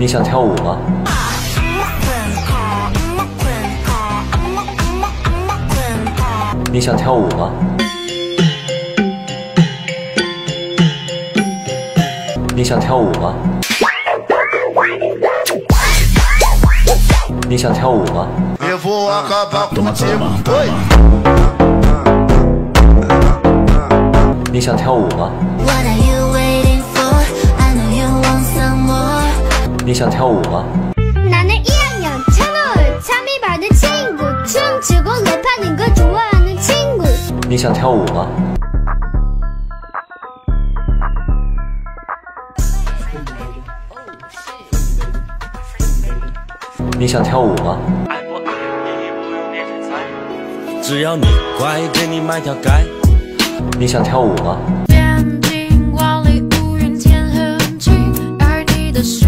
你想跳舞吗？你想跳舞吗？你想跳舞吗？你想跳舞吗？ Eu vou acabar contigo. 你想跳舞吗？ What are you waiting for? I know you want some more. 你想跳舞吗？ 나는 2학년 채널 참이받은 친구 춤추고 랩하는 거 좋아하는 친구 你想跳舞吗？你想跳舞吗？只要你乖，给你买条街。你想跳舞吗？边境万里无云天很晴，而你的誓